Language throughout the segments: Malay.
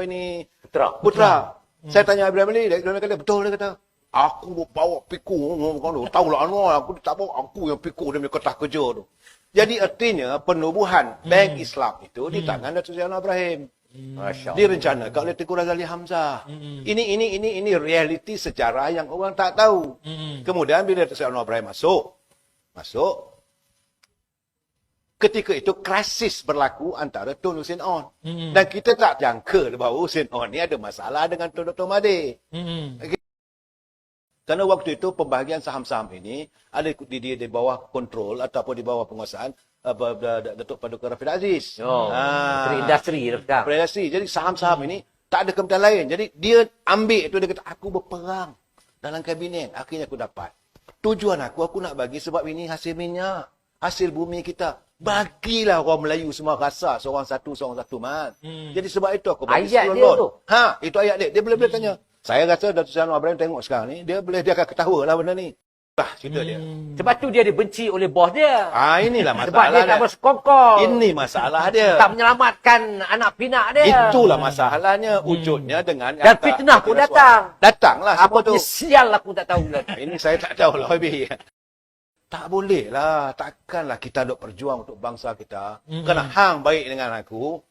ini Putra. Saya tanya Ibrahim Ali, dia kata, betul, dia kata. Aku bawa pikul, tahu lah Anwar, aku tak bawa, aku yang pikul dia punya kertas kerja tu. Jadi artinya penubuhan bank Islam itu di tangan Datuk Seri Anwar Ibrahim. Direncanakan oleh Tengku Razali Hamzah. Ini realiti sejarah yang orang tak tahu. Kemudian bila Datuk Seri Anwar Ibrahim masuk, ketika itu krisis berlaku antara Tun Hussein On. Dan kita tak jangka bahawa Hussein On ni ada masalah dengan Tun Dr. Mahathir. Okay. Kerana waktu itu pembahagian saham-saham ini ada di bawah kontrol ataupun di bawah penguasaan Datuk Paduka Rafiq Aziz. Menteri Industri. Menteri Industri. Jadi saham-saham ini tak ada kementerian lain. Jadi dia ambil itu, dia kata, aku berperang dalam kabinet. Akhirnya aku dapat. Tujuan aku nak bagi sebab ini hasil minyak. Hasil bumi kita. Bagilah orang Melayu semua rasa seorang satu, Mat. Jadi sebab itu aku bagi ayat dia tu. Itu ayat dia. Dia boleh tanya. Saya rasa Datuk Seri Anwar Ibrahim tengok sekarang ni, dia akan ketawa lah benda ni. Cerita dia. Sebab tu dia dibenci oleh bos dia. Inilah masalah. Sebab dia tak bersekongkol. Ini masalah dia. Tak menyelamatkan anak pinak dia. Itulah masalahnya. Wujudnya dengan... Dan fitnah pun datang. Datanglah semua tu. Apa sial aku tak tahu. Ini saya tak tahu lah, Habib. Tak boleh lah. Takkanlah kita duk berjuang untuk bangsa kita. Kerana hang baik dengan aku.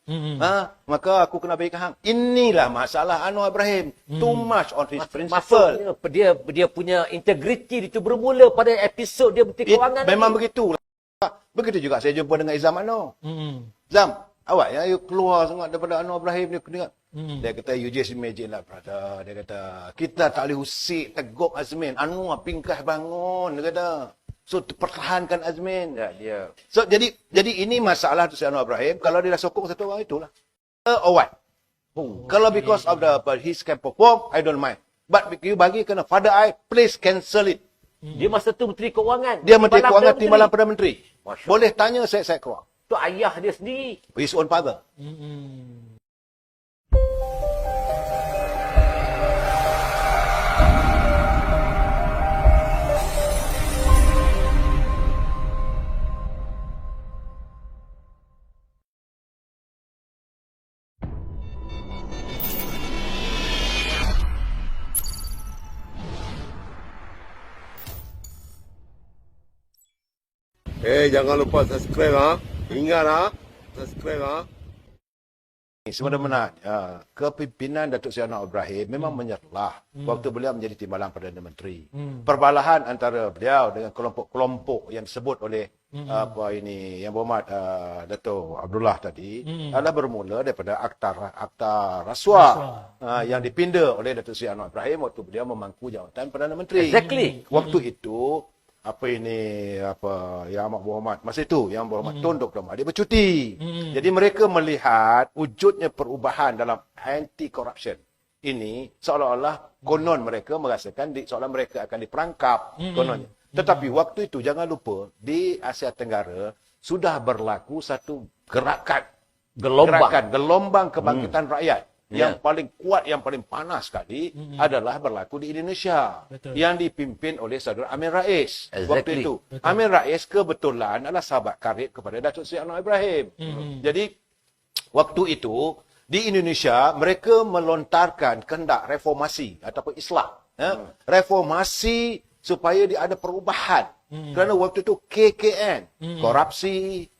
Maka aku kena baik hang. Inilah masalah Anwar Ibrahim. Too much on his principle. Dia punya integriti itu bermula pada episod dia Menteri Kewangan. Memang begitu. Begitu juga saya jumpa dengan Izam Anwar. Zam, awak ya, you keluar sangat daripada Anwar Ibrahim. Dia kata, you just imagine lah, brother. Dia kata, kita tak boleh usik, tegup Azmin. Anwar pingkah bangun. Dia kata. So, pertahankan Azmin. Dia. So, jadi ini masalah tu Anwar Ibrahim. Kalau dia dah sokong satu orang, itulah. Or what? Kalau because of his can perform, I don't mind. But you bagi kena Father I, please cancel it. Dia masa tu Menteri Kewangan. Dia Menteri Kewangan, Timbalan Perdana Menteri. Boleh tanya saya keluar. Tu ayah dia sendiri. His own father. Jangan lupa subscribe Ingat subscribe Sebenarnya kepimpinan Datuk Seri Anwar Ibrahim memang menyerlah waktu beliau menjadi Timbalan Perdana Menteri. Perbalahan antara beliau dengan kelompok-kelompok yang disebut oleh Yang Berhormat Datuk Abdullah tadi adalah bermula daripada akta rasuah yang dipinda oleh Datuk Seri Anwar Ibrahim waktu beliau memangku jawatan Perdana Menteri. Exactly. Waktu itu Yang Amat Berhormat masa itu Yang Berhormat Tun Dr. Mahathir bercuti. Jadi mereka melihat wujudnya perubahan dalam anti corruption ini seolah-olah konon mereka merasakan seolah mereka akan diperangkap kononnya. Tetapi waktu itu jangan lupa di Asia Tenggara sudah berlaku satu gelombang kebangkitan rakyat. Yang paling kuat, yang paling panas sekali adalah berlaku di Indonesia. Betul. Yang dipimpin oleh Saudara Amin Rais. Exactly. Waktu itu. Betul. Amin Rais kebetulan adalah sahabat karib kepada Datuk Seri Anwar Ibrahim. Jadi, waktu itu, di Indonesia, mereka melontarkan kehendak reformasi ataupun islah. Reformasi supaya dia ada perubahan. Kerana waktu itu KKN, korupsi,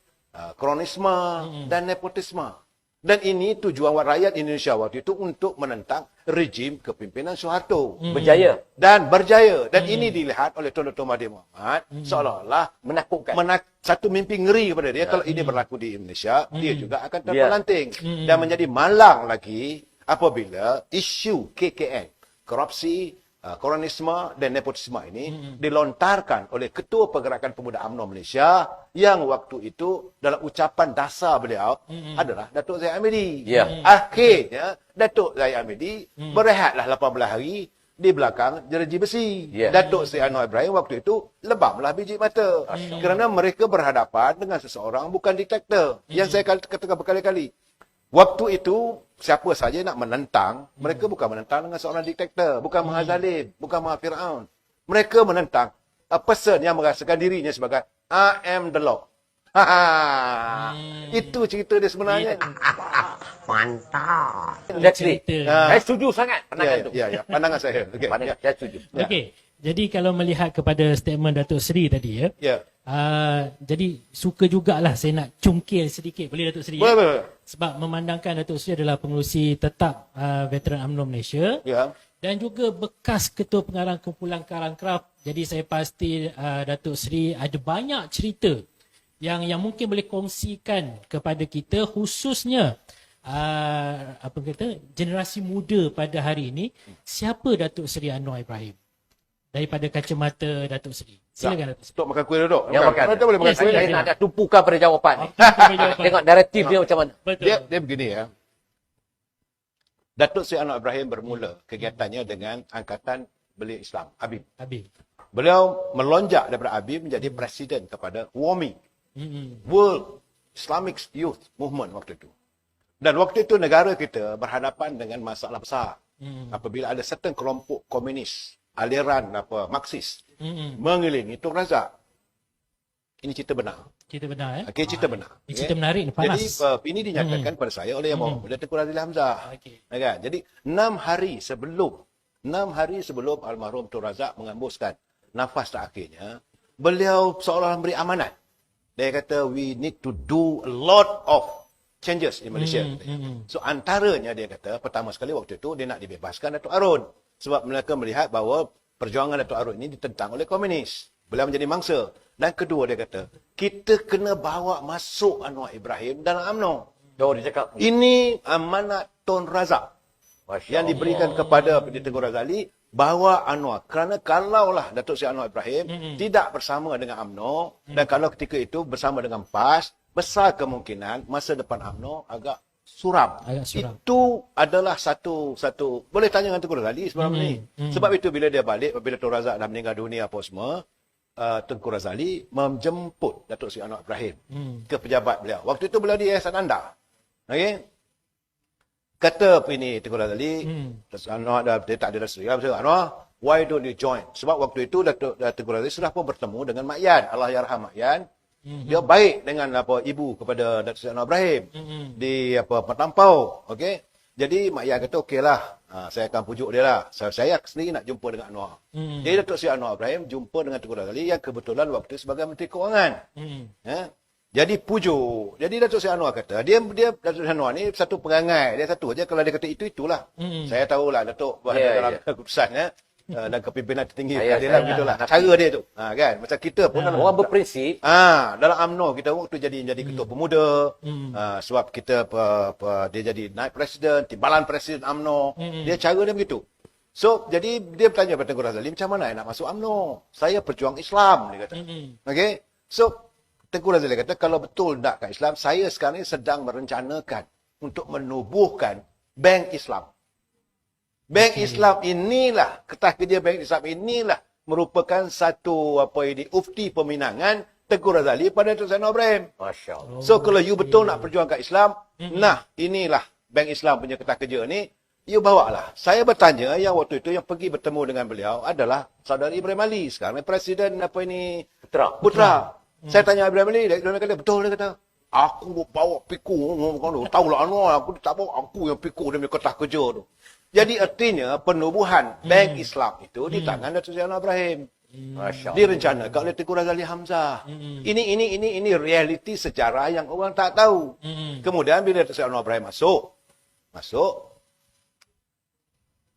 kronisme dan nepotisme. Dan ini tujuan rakyat Indonesia waktu itu untuk menentang rejim kepimpinan Soeharto. Berjaya. Dan berjaya. Dan ini dilihat oleh Tun Dr. Mahathir Mohamad seolah-olah Menakutkan. satu mimpi ngeri kepada dia. Kalau ini berlaku di Indonesia, dia juga akan terpelanting. Dan menjadi malang lagi apabila isu KKN, korupsi, kronisme dan nepotisme ini dilontarkan oleh Ketua Pergerakan Pemuda UMNO Malaysia yang waktu itu dalam ucapan dasar beliau adalah Datuk Zahid Hamidi. Akhirnya Datuk Zahid Hamidi berehatlah 18 hari di belakang jereji besi. Datuk Seri Anwar Ibrahim waktu itu lebamlah biji mata. Kerana mereka berhadapan dengan seseorang bukan diktator. Yang saya katakan berkali-kali. Waktu itu, siapa saja nak menentang, mereka bukan menentang dengan seorang diktator, bukan Maha Zalim, bukan Maha Fir'aun. Mereka menentang a person yang merasakan dirinya sebagai I am the law. Itu cerita dia sebenarnya. That's it. Cerita. Saya setuju sangat pandangan tu. Ya. Pandangan saya. Okey. Pandangan saya setuju. Okey. Jadi kalau melihat kepada statement Datuk Seri tadi ya. Ya. Jadi suka jugalah saya nak cungkil sedikit. Boleh Datuk Seri? Boleh. Sebab memandangkan Datuk Seri adalah pengerusi tetap veteran UMNO Malaysia. Ya. Dan juga bekas Ketua Pengarang Kumpulan Karang Kraf. Jadi saya pasti Datuk Seri ada banyak cerita yang mungkin boleh kongsikan kepada kita, khususnya generasi muda pada hari ini. Siapa Datuk Seri Anwar Ibrahim daripada kacamata Datuk Seri? Silakan Datuk Seri. Tok makan kuih dulu. Ya, makan. Kita boleh makan Ya, kuih. Saya nak tumpukan pada jawapan ni. Jawapan. Tengok naratif dia macam mana. Betul. Dia begini ya. Datuk Seri Anwar Ibrahim bermula kegiatannya dengan Angkatan Belia Islam, ABIM. Habis. Beliau melonjak daripada ABIM menjadi presiden kepada WAMI, World Islamic Youth Movement waktu itu. Dan waktu itu negara kita berhadapan dengan masalah besar. Apabila ada certain kelompok komunis, aliran Marxis, mengelilingi Tun Razak. Ini cerita benar. Cerita benar Okey, cerita benar. Ini cerita menarik ni, panas. Jadi ini dinyatakan kepada saya oleh Yang Maha Mulia Tengku Razili Hamzah. Okey. Kan? Jadi 6 hari sebelum almarhum Tun Razak mengembuskan nafas terakhirnya, beliau seolah memberi amanat. Dia kata we need to do a lot of changes in Malaysia. So antaranya dia kata pertama sekali waktu itu dia nak dibebaskan Datuk Arun sebab mereka melihat bahawa perjuangan Datuk Arun ini ditentang oleh komunis. Beliau menjadi mangsa. Dan kedua dia kata kita kena bawa masuk Anwar Ibrahim dalam UMNO. Oh, dia cakap. Ini amanat Tun Razak yang diberikan kepada Pendeta Tengku Razali, bawa Anwar. Kerana kalaulah Datuk Seri Anwar Ibrahim tidak bersama dengan UMNO dan kalau ketika itu bersama dengan PAS, besar kemungkinan masa depan UMNO agak suram. Itu adalah satu boleh tanya dengan Tengku Razali sebenarnya ni. Sebab itu bila dia balik, bila Tun Razak dah meninggal dunia apa semua, Tengku Razali menjemput Datuk Seri Anwar Ibrahim ke pejabat beliau. Waktu itu beliau di Yayasan Anda. Okey. Kata ini Tengku Razali, Anwar dia tak ada Datuk Seri. Anwar, why don't you join? Sebab waktu itu Tengku Razali sudah pun bertemu dengan Mak Yan, Allahyarham Mak Yan. Dia baik dengan ibu kepada Datuk Seri Anwar Ibrahim di Petampau. Okey. Jadi Mak Yan kata okeylah, saya akan pujuk dia lah. Saya sendiri nak jumpa dengan Anwar. Jadi Datuk Seri Anwar Ibrahim jumpa dengan Tengku Razali yang kebetulan waktu sebagai Menteri Kewangan. Jadi pujuk. Jadi Datuk Seri Anwar kata, dia Datuk Seri Anwar ni satu perangai. Dia satu aja kalau dia kata itulah. Saya tahulah Datuk dalam keputusan dan kepimpinan tertinggi. Dia lah begitulah. Cara dia tu. Kan? Macam kita pun dalam Orang berprinsip. dalam UMNO kita waktu jadi ketua pemuda. Sebab kita dia jadi naib presiden, timbalan presiden UMNO. Dia cara dia begitu. So, jadi dia bertanya pada Tengku Razali, macam mana nak masuk UMNO? Saya perjuang Islam, dia kata. Okey. So, Tengku Razali kata, kalau betul nakkan Islam, saya sekarang ni sedang merencanakan untuk menubuhkan Bank Islam. Bank Islam inilah, ketah kerja Bank Islam inilah merupakan satu ufti peminangan Tengku Razali pada Datuk Seri Anwar Ibrahim. Masya Allah. So, kalau you betul nak perjuangkan Islam, nah inilah Bank Islam punya ketah kerja ni, you bawa lah. Saya bertanya yang waktu itu yang pergi bertemu dengan beliau adalah Saudara Ibrahim Ali. Sekarang Presiden Putra. Saya tanya Ibrahim Ali, dia kata, betul dia kata. Aku bawa pikul, tahulah Anwar, aku tak bawa, aku yang pikul dia punya ketah kerja tu. Jadi artinya penubuhan Bank Islam itu di tangan Datuk Seri Anwar Ibrahim. Direncanakan oleh Tengku Razali Hamzah. Ini realiti sejarah yang orang tak tahu. Kemudian bila Datuk Seri Anwar Ibrahim masuk,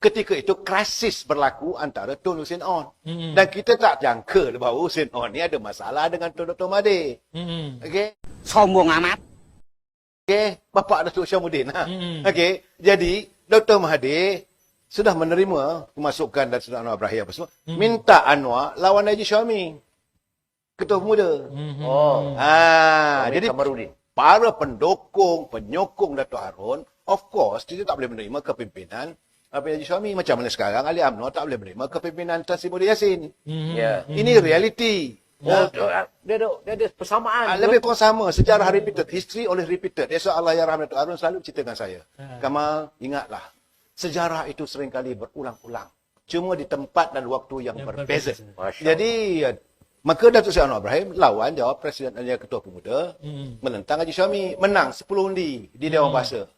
ketika itu krisis berlaku antara Tun Hussein On. Dan kita tak jangka bahawa Hussein On ni ada masalah dengan Tun Dr. Mahathir. Okey. Sombong amat. Okey, Bapak Datuk Syamuddin. Okey, jadi Dr. Mahathir sudah menerima kemasukan Datuk Seri Anwar Ibrahim apa semua. Minta Anwar lawan Haji Syami, Ketua Pemuda. Jadi Kamarudin. para pendukung, penyokong Datuk Harun, of course, dia tak boleh menerima kepimpinan Haji Syami. Macam mana sekarang ahli UMNO tak boleh menerima kepimpinan Tan Sri Muhyiddin Yassin. Ini realiti. Dia ada persamaan. Lebih kurang sama. Sejarah repeated. History oleh repeated. Esok Allahyarham Datuk Harun selalu ceritakan saya. Kamal, ingatlah. Sejarah itu seringkali berulang-ulang. Cuma di tempat dan waktu yang berbeza. Jadi, Maka Datuk Seri Anwar Ibrahim lawan jawab Presiden Ketua Pemuda menentang Haji Syami. Menang 10 undi di Dewan Bahasa.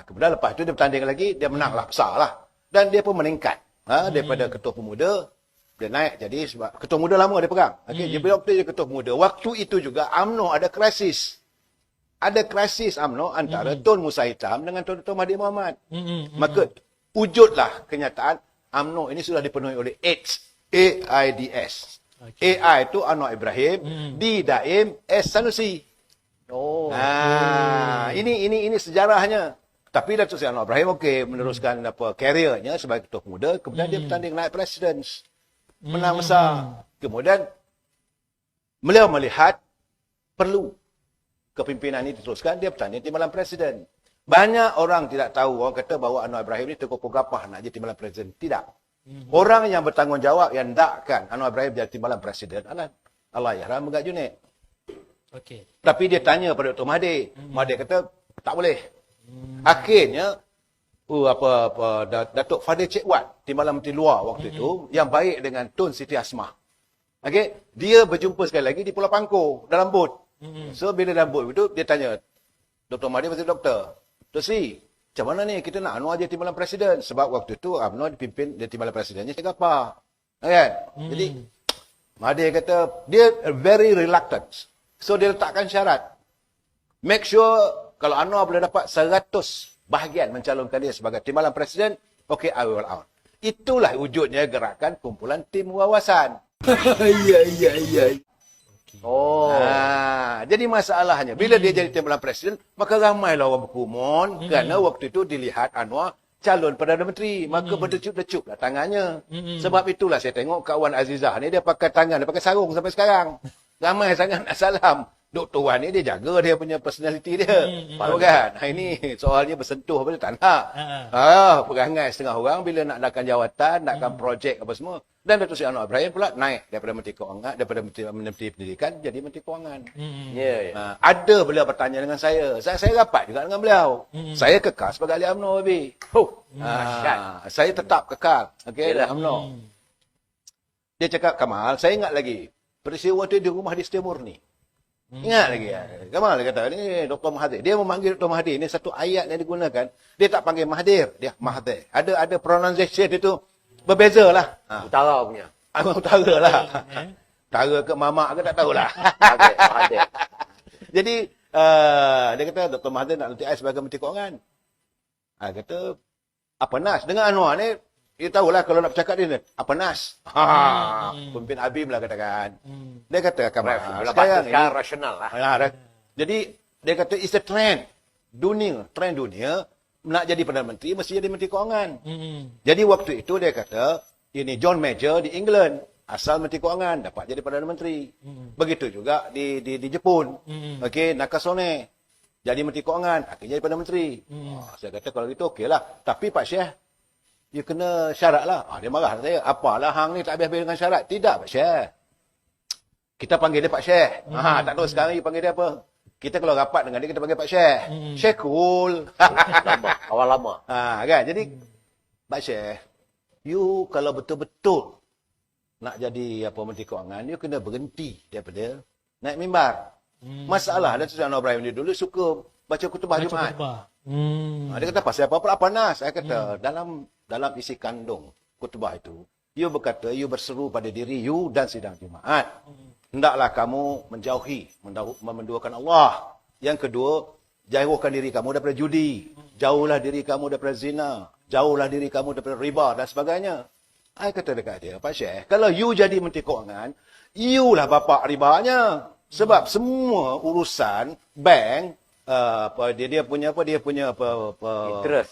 Kemudian lepas tu dia bertanding lagi, dia menang lah, besar lah. Dan dia pun meningkat. Daripada Ketua Pemuda, dia naik jadi sebab Ketua Muda lama dia pegang. Okey, dia waktu dia Ketua Pemuda. Waktu itu juga UMNO ada krisis. Ada krisis UMNO antara Tun Musa Hitam dengan Tun Dr. Mahathir Mohamad. Maka wujudlah kenyataan UMNO ini sudah dipenuhi oleh AIDS. Okay. AI itu Anwar Ibrahim, D Daim, S Sanusi. Ini sejarahnya. Tapi Datuk Seri Anwar Ibrahim meneruskan karirnya sebagai Ketua Pemuda, kemudian dia bertanding naik presiden. Menang besar. Kemudian beliau melihat perlu kepimpinan ini diteruskan, dia bertanding timbalan presiden. Banyak orang tidak tahu, orang kata bahawa Anwar Ibrahim ini tokoh gapah nak jadi timbalan presiden. Tidak. Orang yang bertanggungjawab yang hendakkan Anwar Ibrahim jadi timbalan presiden adalah Allahyarham Megat Junid. Okey. Tapi dia tanya pada Dr. Mahathir. Mahathir kata tak boleh. Akhirnya Datuk Fadil Cik Wat, timbalan menteri luar waktu itu, yang baik dengan Tun Siti Asmah. Okey, dia berjumpa sekali lagi di Pulau Pangkor dalam bot. So bila dalam bot itu dia tanya Dr. Mahathir kata, Doktor Sri, macam mana ni kita nak Anwar jadi timbalan presiden? Sebab waktu itu UMNO dipimpin dia timbalan presidennya Cik Gapar. Kan? Jadi Mahathir kata dia very reluctant. So dia letakkan syarat. Make sure kalau Anwar boleh dapat 100 bahagian mencalonkan dia sebagai timbalan presiden, okay, I will out. Itulah wujudnya gerakan kumpulan tim wawasan. Jadi masalahnya bila dia jadi timbalan presiden, maka ramailah orang berkumun kerana waktu itu dilihat Anwar calon Perdana Menteri, maka berdecup-decup lah tangannya. Sebab itulah saya tengok kawan Azizah ni dia pakai tangan, dia pakai sarung sampai sekarang. Ramai sangat nak salam. Dr. Wan ni dia jaga dia punya personality dia. Tahu kan? Ini soalnya bersentuh apa dia tak nak. Perangai setengah orang bila nak adakan jawatan, nakkan projek apa semua. Dan Datuk Seri Anwar Ibrahim pula naik daripada Menteri Kewangan, daripada Menteri Pendidikan jadi Menteri Kewangan. Ada beliau bertanya dengan saya. Saya rapat juga dengan beliau. Saya kekal sebagai ahli UMNO. Saya tetap kekal. Okey, dalam UMNO. Dia cakap, Kamal, saya ingat lagi peristiwa itu di rumah di Setimur ni. Ingat lagi ya. Kamal dia kata, ni Dr. Mahathir. Dia memanggil Dr. Mahathir. Ini satu ayat yang digunakan. Dia tak panggil Mahathir. Dia Mahathir. Ada pronunciation itu berbeza lah. Utara punya. Utara lah. Utara ke mamak ke tak tahulah. Mahathir. Jadi, dia kata Dr. Mahathir nak lantik saya sebagai Menteri Kewangan. Kata, apa nas? Dengan Anwar ni, dia tahulah kalau nak bercakap dia, apa nas? Pemimpin Abim lah katakan. Dia kata, Kamal, sekarang rasional lah. Jadi, dia kata, it's a trend. Trend dunia, nak jadi Perdana Menteri, mesti jadi Menteri Kewangan. Jadi, waktu itu dia kata, ini John Major di England, asal Menteri Kewangan, dapat jadi Perdana Menteri. Begitu juga di Jepun. Okey, Nakasone, jadi Menteri Kewangan, akhirnya jadi Perdana Menteri. Saya kata, kalau gitu okey lah. Tapi Pak Syekh, dia kena syarat lah. Dia marah saya. Apalah hang ni tak habis-habis dengan syarat. Tidak Pak Syekh. Kita panggil dia Pak Syekh. Tak tahu sekarang you panggil dia apa. Kita kalau rapat dengan dia, kita panggil Pak Syekh. Syekh cool. Awal lama. Kan? Jadi, Pak Syekh, you kalau betul-betul nak jadi Menteri Kewangan, you kena berhenti daripada naik mimbar. Masalah, Datuk Seri Anwar Ibrahim dia dulu suka baca khutbah Jumaat. Dia kata, pasal apa nas? Saya kata, dalam isi kandung khutbah itu, you berkata, you berseru pada diri you dan sidang Jumaat. Hendaklah kamu menjauhi, menduakan Allah. Yang kedua, jauhkan diri kamu daripada judi. Jauhlah diri kamu daripada zina. Jauhlah diri kamu daripada riba dan sebagainya. Saya kata dekat dia, Pak Syekh, kalau you jadi Menteri Kewangan, you lah bapak ribanya. Sebab semua urusan bank, dia punya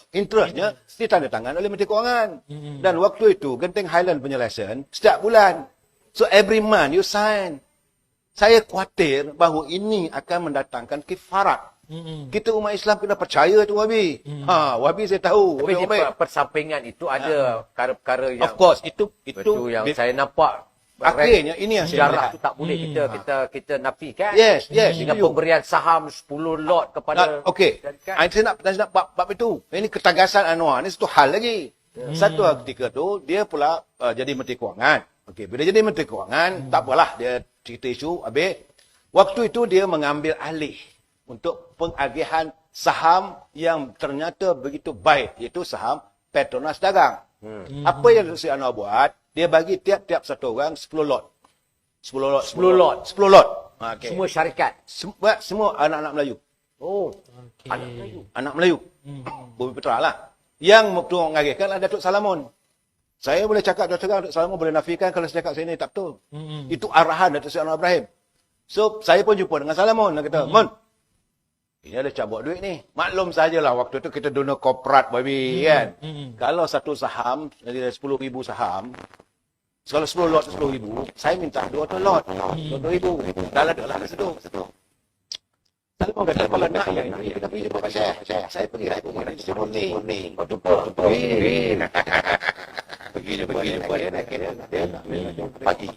interestnya ditandatangan oleh Menteri Kewangan. Dan waktu itu Genting Highland punya lesen setiap bulan. So every month you sign. Saya khawatir bahawa ini akan mendatangkan kifarat. Kita umat Islam kena percaya tu Wabi. Wabi saya tahu. Tapi di persampingan itu ada perkara-perkara yang of course itu yang saya nampak akhirnya ini yang sejarah tu tak boleh kita nafikan. Yes, dengan pemberian saham 10 lot kepada okey. Saya nak bab itu. Ini ketagasan Anwar ni satu hal lagi. Satu ketika tu dia pula jadi Menteri Kewangan. Okey, bila jadi Menteri Kewangan, tak apalah dia cerita isu habis. Waktu itu dia mengambil alih untuk pengagihan saham yang ternyata begitu baik, iaitu saham Petronas Dagang. Apa yang Datuk Seri Anwar buat, dia bagi tiap-tiap satu orang 10 lot. 10 lot. 10 lot. 10 lot. Okay. Semua syarikat. Semua anak-anak Melayu. Oh. Okey. Anak Melayu. Bumi Putra lah. Yang waktu mengagihkan adalah Datuk Salamon. Saya boleh cakap Datuk Salamon boleh nafikan kalau saya cakap saya ni tak betul. Itu arahan Datuk Seri Anwar Ibrahim. So, saya pun jumpa dengan Salamon. Dia kata, Mon, ini ada cabut duit ni. Maklum sajalah waktu tu kita donor korporat, baby, kan. Kalau satu saham, dari 10,000 saham, kalau 10 lot 10,000, saya minta 200 lot. 200,000. Dah ada lah kat situ. Salamon kata, kalau nak, ya, ini kita pergi jumpa Pak Syekh. Saya pergi Raja Timur ni. Waktu pergi jumpa dia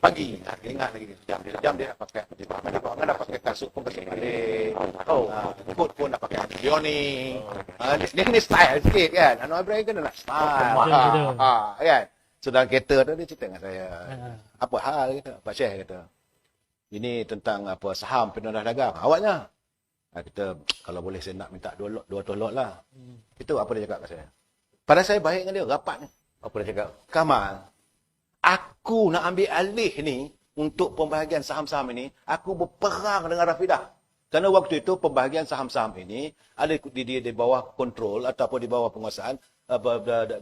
pagi. Ingat lagi jam dia nak pakai mana pakai kasut pun pakai balik. Kot pun nak pakai bioni. Dia ni style sikit kan. Anwar Ibrahim kan nak style. Kan. So dalam kereta tu dia cerita dengan saya. Apa hal kata Pak Syekh kata. Ini tentang apa saham Petronas Dagang. Awaknya. Kita kalau boleh saya nak minta 200 lot lah. Itu apa dia cakap kat saya. Padahal saya baik dengan dia, rapat ni. Apa dia cakap? Kamal, aku nak ambil alih ni untuk pembahagian saham-saham ini, aku berperang dengan Rafidah. Kerana waktu itu pembahagian saham-saham ini ada di bawah kontrol ataupun di bawah penguasaan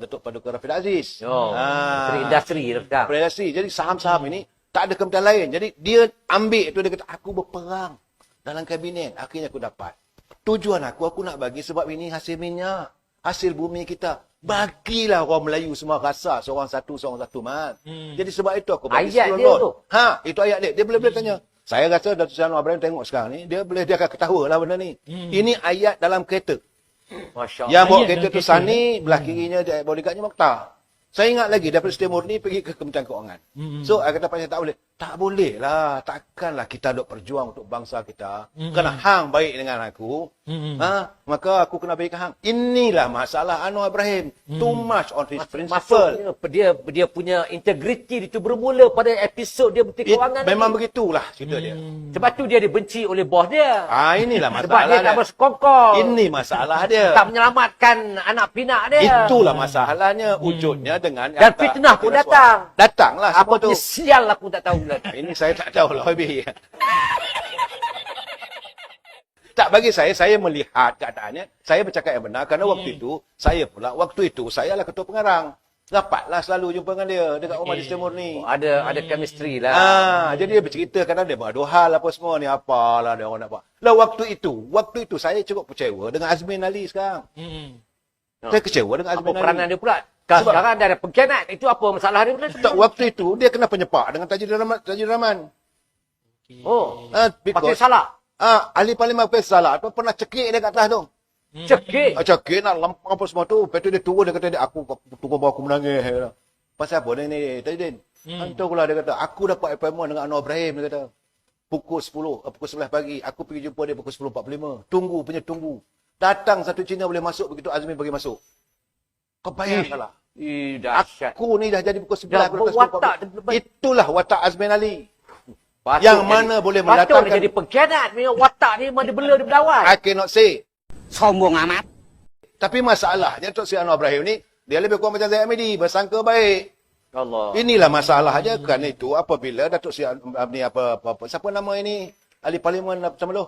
Datuk Paduka Rafidah Aziz. Menteri Industri dah. Menteri Industri. Jadi saham-saham ini tak ada kementerian lain. Jadi dia ambil itu, dia kata aku berperang dalam kabinet. Akhirnya aku dapat. Tujuan aku nak bagi sebab ini hasil minyak. Hasil bumi kita. Bagilah orang Melayu semua rasa seorang satu Mat. Jadi sebab itu aku bagi Ayat 10 dia lot. tu. Itu ayat dia. Dia boleh tanya. Saya rasa Datuk Seri Anwar Ibrahim tengok sekarang ni, dia akan ketawa lah benda ni. Ini ayat dalam kereta. Masya Allah. Yang bawa Ayat kereta dalam tu kereta. Sani, belah kirinya bodyguardnya Mokhtar. Saya ingat lagi daripada Siti Murni pergi ke Kementerian Keuangan. So, saya kata Pak Syekh tak boleh. Tak boleh lah. Takkanlah kita duk berjuang untuk bangsa kita. Kerana hang baik dengan aku. Maka aku kena baik hang. Inilah masalah Anwar Ibrahim. Too much on his principle. Maksudnya dia punya integriti itu bermula pada episod dia Menteri Kewangan. Memang ni. begitulah cerita dia. Sebab tu dia dibenci oleh bos dia. Inilah Sebab masalah dia tak dia. bersekongkol. Ini masalah dia. Tak menyelamatkan anak pinak dia. Itulah masalahnya. Wujudnya dengan... Dan fitnah pun datang. Datanglah Apa semua tu. punya sial aku tak tahu lah. Ini saya tak tahu lah lebih. Tak, bagi saya melihat keadaannya, saya bercakap yang benar kerana waktu itu saya lah ketua pengarang. Rapatlah selalu jumpa dengan dia dekat rumah di Siti Murni. Ada chemistry lah. Jadi dia bercerita kadang dia beradu hal apa semua ni, apalah dia orang nak buat. Lah waktu itu saya cukup kecewa dengan Azmin Ali sekarang. Saya kecewa dengan Apa Azmin Ali. peranan dia pula? Sekarang dia ada pengkhianat. Itu apa masalah dia pula? Tak, waktu itu dia kena penyepak dengan Tajir Rahman. Oh, Because, pakai salah. ahli parlimen pakai salah tu pernah cekik dia kat atas tu. Cekik. Cekik nak lempang apa semua tu. Lepas tu dia turun, dia kata aku turun bawa aku menangis. Pasal apa ni Tajudin? Hantarlah dia kata, aku dapat appointment dengan Anwar Ibrahim, dia kata. Pukul 11 pagi. Aku pergi jumpa dia pukul 10.45. Tunggu. Datang satu Cina boleh masuk, begitu Azmin bagi masuk. Kau bayangkanlah. Dahsyat. Aku ni dah jadi pukul 11. Dah berwatak. Itulah watak Azmin Ali. Patut Yang jadi- mana boleh Patut mendatangkan... dia jadi pengkhianat. Memang watak dia memang dia bela dia berdawan. I cannot say. Sombong amat. Tapi masalahnya Datuk Seri Anwar Ibrahim ni, dia lebih kurang macam Zaid Hamidi, bersangka baik. Allah. Inilah masalahnya. Kerana itu apabila Datuk Seri ni apa, siapa nama ini? Ahli parlimen macam tu?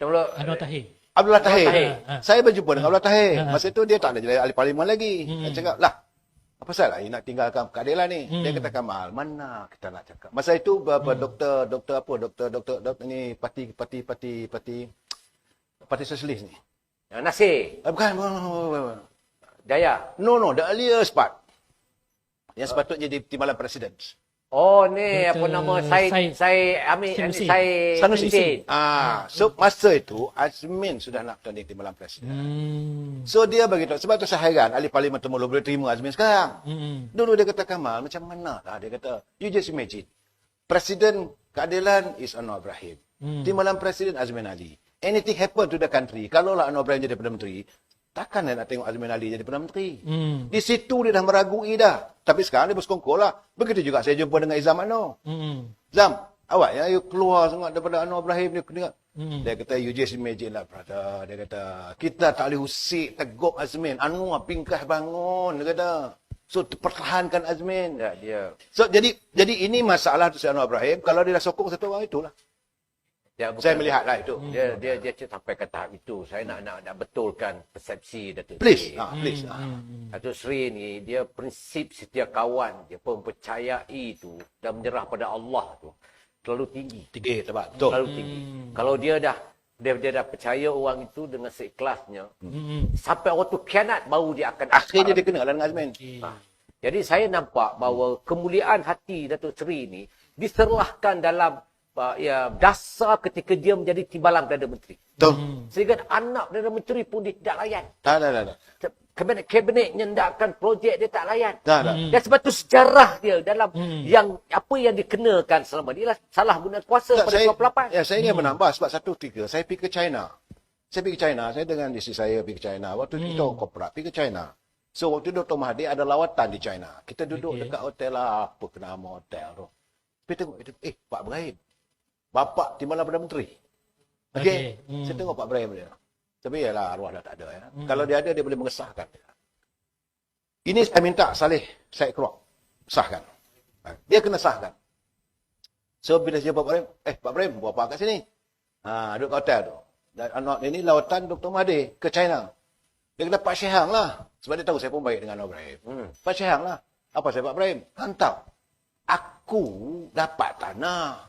Anwar Tahir. Abdullah Tahir. Tahir. Saya berjumpa dengan Abdullah Tahir. Masa itu dia tak ada jadi ahli parlimen lagi. Saya cakap, lah, apa salah nak tinggalkan keadilan ni? Dia kata, Kamal, mana kita nak cakap? Masa itu doktor ni parti sosialis ni. Nasir. Bukan. Jaya. No, the earliest part. Yang sepatutnya jadi timbalan presiden. Oh ni Dr. apa nama Syed Sanusi. Sanusi. So masa itu Azmin sudah nak tanding timbalan presiden. So dia beritahu, sebab tu saya heran ahli parlimen Temerloh boleh terima Azmin sekarang. Dulu dia kata, Kamal, macam mana lah dia kata, you just imagine. Presiden keadilan is Anwar Ibrahim. Timbalan presiden Azmin Ali. Anything happen to the country, kalaulah Anwar Ibrahim jadi Perdana Menteri, takkan dia nak tengok Azmin Ali jadi Perdana Menteri. Di situ dia dah meragui dah. Tapi sekarang dia bersekongkol lah. Begitu juga saya jumpa dengan Izam Anwar. Zam, awak ya, you keluar sangat daripada Anwar Ibrahim. Dia kata, you just imagine lah, brother. Dia kata, kita tak boleh usik, tegup Azmin. Anwar pingkah bangun, dia kata. So, pertahankan Azmin. Ya, dia So, jadi ini masalah tu Anwar Ibrahim. Kalau dia dah sokong satu orang, itulah. dia bukan, Saya melihatlah itu. dia sampai ke tahap itu. Saya nak betulkan persepsi Datuk Please. Seri. Please. Datuk Seri ni, dia prinsip setia kawan, dia mempercayai itu dan menyerah pada Allah tu terlalu tinggi. Tiga, tebak. Betul. Terlalu tinggi. Kalau dia dah percaya orang itu dengan seikhlasnya, sampai orang tu khianat baru dia akan Akhirnya dia kena lah dengan Azmin. Jadi saya nampak bahawa kemuliaan hati Datuk Seri ni diserlahkan dalam dasar ketika dia menjadi timbalan Perdana Menteri. Betul. Sehingga anak Perdana Menteri pun dia tidak layan. Tak. Kabinet nyendakkan projek dia tak layan. Tak. Dan sebab tu sejarah dia dalam yang apa yang dikenakan selama ni ialah salah guna kuasa pada 28. Ya, saya ingin menambah sebab 1-3. Saya pergi ke China. Saya dengan isteri saya pergi ke China. Waktu kita orang korporat pergi ke China. So, waktu Dr. Mahathir ada lawatan di China. Kita duduk dekat hotel lah. Apa nama hotel tu. Tapi tengok, Pak Ibrahim. Bapa timbalan Perdana Menteri. Okey. Saya tengok Pak Ibrahim dia. Tapi yalah, arwah dah tak ada. Ya. Kalau dia ada, dia boleh mengesahkan. Ini saya minta Saleh Syed Keruak sahkan. Dia kena sahkan. So, bila saya jumpa Pak Ibrahim, Pak Ibrahim, buat apa kat sini? Duduk kat hotel tu. Dan anak ini lawatan Dr. Mahathir ke China. Dia kata, Pak Syihang lah. Sebab dia tahu saya pun baik dengan Ibrahim. Pak Syihang lah. Apa saya Pak Ibrahim? Hantar. Aku dapat tanah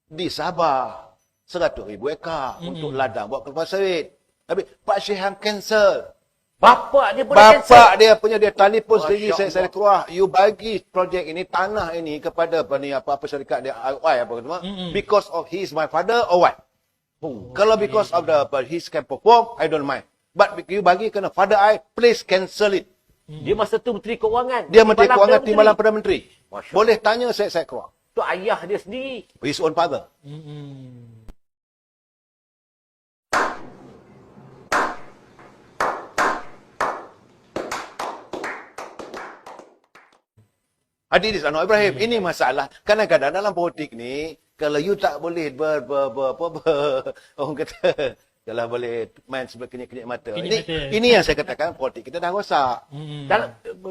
di Sabah 100,000 ekar untuk ladang buat kelapa sawit. Tapi Pak Syihang cancel. Bapa dia boleh cancel. Bapa dia punya dia telefon sendiri Masya saya keluar. You bagi projek ini tanah ini kepada apa syarikat dia IOI apa semua because of he is my father or what? Kalau because of his can perform, I don't mind. But you bagi kena father I, please cancel it. Dia masa tu Menteri Keuangan. Dia Menteri Kewangan timbalan Perdana Menteri. Masya Boleh tanya saya keluar. Tu ayah dia sendiri. His own father. Hadirin Anwar Ibrahim, ini masalah. Kadang-kadang dalam politik ni, kalau you tak boleh orang kata, kalau boleh main sebelah kenyek-kenyek mata. Ini yang saya katakan, politik kita dah rosak.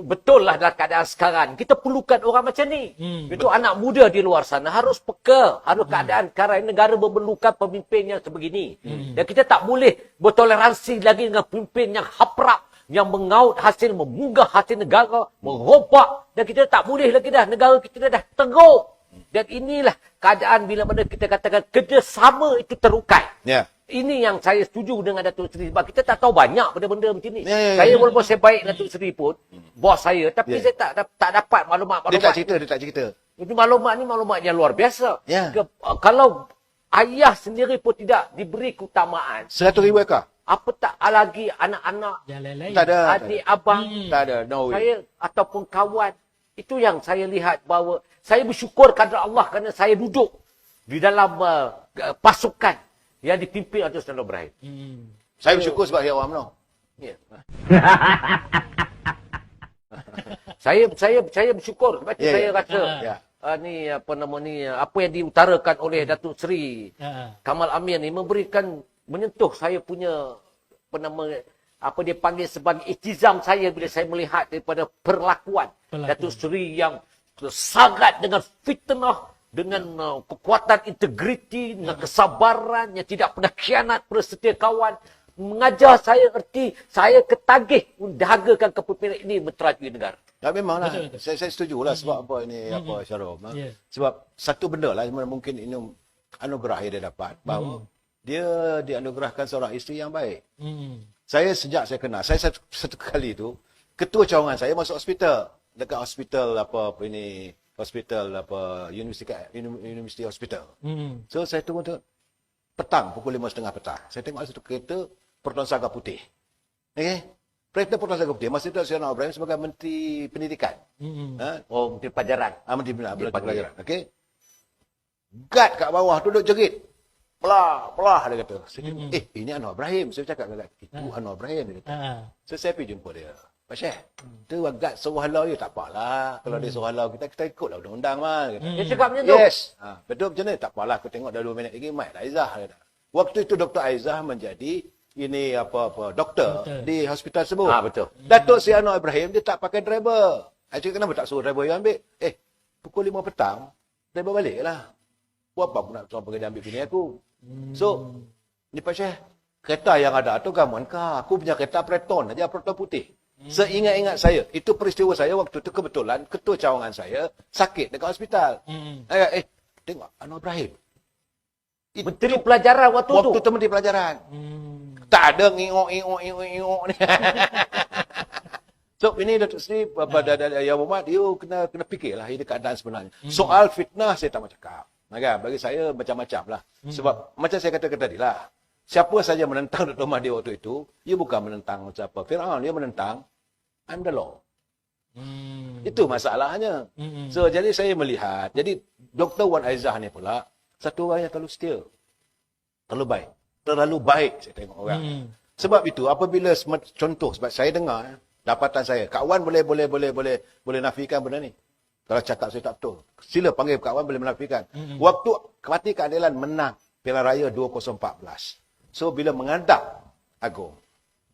Betul lah dalam keadaan sekarang. Kita perlukan orang macam ni. Itu anak muda di luar sana harus peka. Harus keadaan sekarang negara memerlukan pemimpin yang sebegini. Dan kita tak boleh bertoleransi lagi dengan pemimpin yang haprak. Yang mengaut hasil, memunggah hasil negara, merompak. Dan kita tak boleh lagi dah. Negara kita dah teruk. Dan inilah keadaan bila mana kita katakan kerjasama itu terukai. Ya. Ini yang saya setuju dengan Datuk Seri. Sebab kita tak tahu banyak benda-benda macam ni. Saya walaupun saya baik dengan Datuk Seri pun, bos saya. Tapi saya tak dapat maklumat. Dia tak cerita. Itu maklumat yang luar biasa. Ya. Kalau ayah sendiri pun tidak diberi keutamaan. 100,000 ekar. Apa tak lagi anak-anak, Tak ada. adik abang, Tak ada. No way. saya ataupun kawan. Itu yang saya lihat bahawa saya bersyukur kepada Allah kerana saya duduk di dalam pasukan yang dipimpin oleh Tuan Ibrahim. Saya bersyukur sebab dia orang UMNO. Ya. saya bersyukur sebab saya rasa ni apa yang diutarakan oleh Datuk Seri Kamal Amir ni menyentuh saya punya apa dia panggil sebagai iktizam saya bila saya melihat daripada perlakuan Datuk Seri yang sangat dengan fitnah, dengan kekuatan integriti, dengan kesabaran yang tidak pernah khianat pada setiap kawan, mengajar saya erti saya ketagih mendahagakan kepimpinan ini menterajui negara. Ya memanglah. Saya setujulah sebab apa ini Syarom. Sebab satu benda lah mungkin ini anugerah yang dia dapat bahawa dia dianugerahkan seorang isteri yang baik. Saya sejak saya kenal, saya satu kali tu ketua cawangan saya masuk hospital dekat hospital University Hospital. So saya tunggu tu petang pukul 5.30 petang. Saya tengok satu kereta Pertuan Saga Putih. Okey. Kereta Pertuan Saga Putih masa itu Tuan Ibrahim sebagai Menteri Pendidikan. Menteri Pelajaran. Menteri Pelajaran. Okey. Guard kat bawah duduk jerit. Belah dia kata. Saya tengok, ini Anwar Ibrahim. Saya cakap dengan dia, itu Anwar Ibrahim dia kata. So saya pergi jumpa dia. Pak Syekh, tu agak suruh halau dia tak apalah. Kalau dia suruh halau kita ikutlah undang-undang mah. Dia cakap macam tu. Yes. Betul macam mana? Tak apalah, aku tengok dah 2 minit lagi mai Aizah. Waktu itu Dr. Aizah menjadi doktor di hospital tersebut. Betul. Datuk Seri Anwar Ibrahim dia tak pakai driver. Saya cakap kenapa tak suruh driver yang ambil? Pukul 5 petang, driver balik lah. Buat apa aku nak suruh pergi dia ambil bini aku? So, ni Pak Syekh, kereta yang ada tu gamuan kah? Aku punya kereta Proton aja, Proton putih. Seingat-ingat saya, itu peristiwa saya waktu itu kebetulan ketua cawangan saya sakit dekat hospital. Tengok Anwar Ibrahim. Menteri Pelajaran waktu tu. Waktu tu Menteri Pelajaran. Tak ada ngingok ni. So ini Datuk Seri Yang Muhammad, dia kena fikirlah ini keadaan sebenarnya. Soal fitnah saya tak mau cakap. Bagi saya macam-macam lah. Sebab macam saya kata tadi lah, siapa saja menentang Dr. Mahathir waktu itu, dia bukan menentang siapa Fir'aun, dia menentang I'm the law. Itu masalahnya. So jadi saya melihat, jadi Dr. Wan Aizah ni pula satu orang yang terlalu setia. Terlalu baik saya tengok orang. Sebab itu apabila contoh, sebab saya dengar dapatan saya, Kak Wan boleh nafikan benda ni. Kalau cakap saya tak betul, sila panggil Kak Wan boleh menafikan. Waktu Parti Keadilan menang Pilihan Raya 2014. So bila menghadap Agong,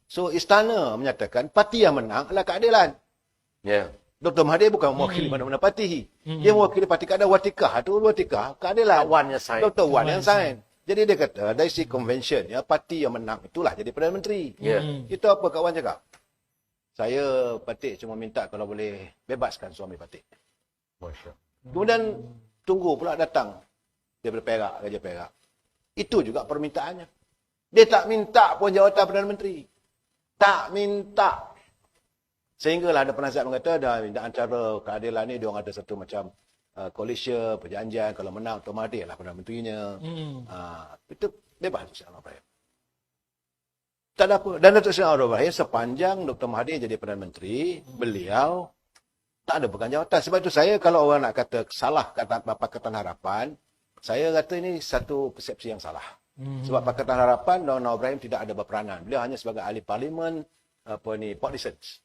so istana menyatakan parti yang menang adalah Keadilan. Dr. Mahathir bukan mewakili mana-mana parti. Dia mewakili Parti Keadilan. Watikah Keadilan. Wan yang sign. Dr. Wan yang sign. Jadi dia kata dari si convention ya, parti yang menang itulah jadi Perdana Menteri. Itu apa Kak Wan cakap? Saya Patik cuma minta kalau boleh bebaskan suami Patik. Kemudian tunggu pula datang daripada Perak, Raja Perak. Itu juga permintaannya. Dia tak minta pun jawatan Perdana Menteri. Tak minta. Sehinggalah ada penasihat mengata di antara keadilan ni diorang ada satu macam coalition, perjanjian, kalau menang Dr. Mahathir lah Perdana Menterinya. Itu bebas Dr. Anwar Ibrahim. Tak ada apa. Dan Dr. Anwar Ibrahim sepanjang Dr. Mahathir jadi Perdana Menteri, beliau tak ada pegang jawatan. Sebab itu saya kalau orang nak kata salah kata Pakatan Harapan, saya kata ini satu persepsi yang salah. Sebab Pakatan Harapan, Dr. Anwar Ibrahim tidak ada berperanan. Beliau hanya sebagai ahli parlimen, politicians.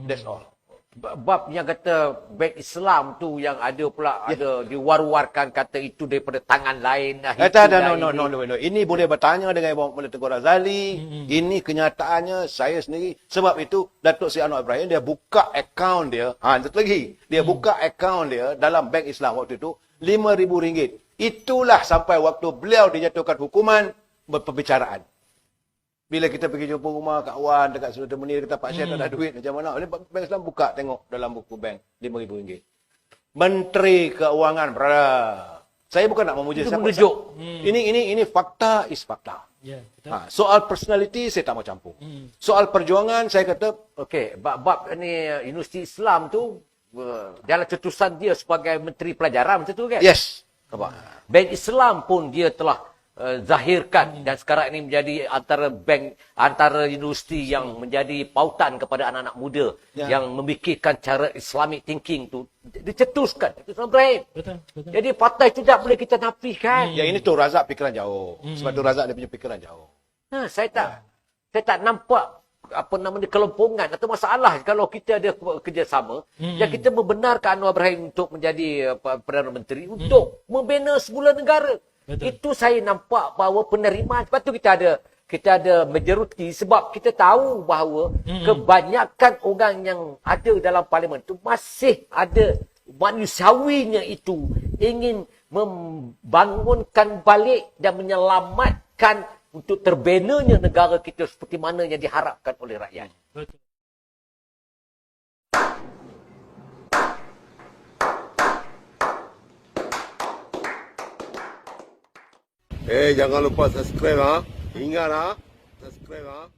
That's all. Bab yang kata bank Islam tu yang ada pula ada diwar-warkan kata itu daripada tangan lain. No. Ini boleh bertanya dengan Muhammad Tengku Razali. Ini kenyataannya saya sendiri. Sebab itu Datuk Seri Anwar Ibrahim dia buka akaun dia. Satu lagi. Dia buka akaun dia dalam bank Islam waktu itu RM5,000. Itulah sampai waktu beliau dijatuhkan hukuman berperbicaraan. Bila kita pergi jumpa rumah Kak Wan dekat Sultan Munir, kita Pak Syekh tak ada duit macam mana. Bank Islam buka tengok dalam buku bank RM5,000. Menteri Keuangan, brother. Saya bukan nak memuji siapa. Ini fakta is fakta. Soal personality saya tak mau campur. Soal perjuangan saya kata bab ni Universiti Islam tu dalam cetusan dia sebagai Menteri Pelajaran macam tu kan? Yes. Bank Islam pun dia telah zahirkan dan sekarang ini menjadi antara universiti yang menjadi pautan kepada anak-anak muda yang memikirkan cara Islamic thinking tu dicetuskan. Itu Ibrahim. Betul. Jadi partai tidak boleh kita nafikan. Ya ini tu Razak fikiran jauh. Sebab tu Razak dia punya fikiran jauh. Saya tak nampak kelompongan atau masalah kalau kita ada kerjasama dan kita membenarkan Anwar Ibrahim untuk menjadi Perdana Menteri untuk membina sebuah negara. Betul. Itu saya nampak bahawa penerimaan. Sebab tu kita ada majoriti sebab kita tahu bahawa kebanyakan orang yang ada dalam parlimen itu masih ada manusiawinya itu ingin membangunkan balik dan menyelamatkan untuk terbenanya negara kita seperti mana yang diharapkan oleh rakyat. Betul. Jangan lupa subscribe Ingat subscribe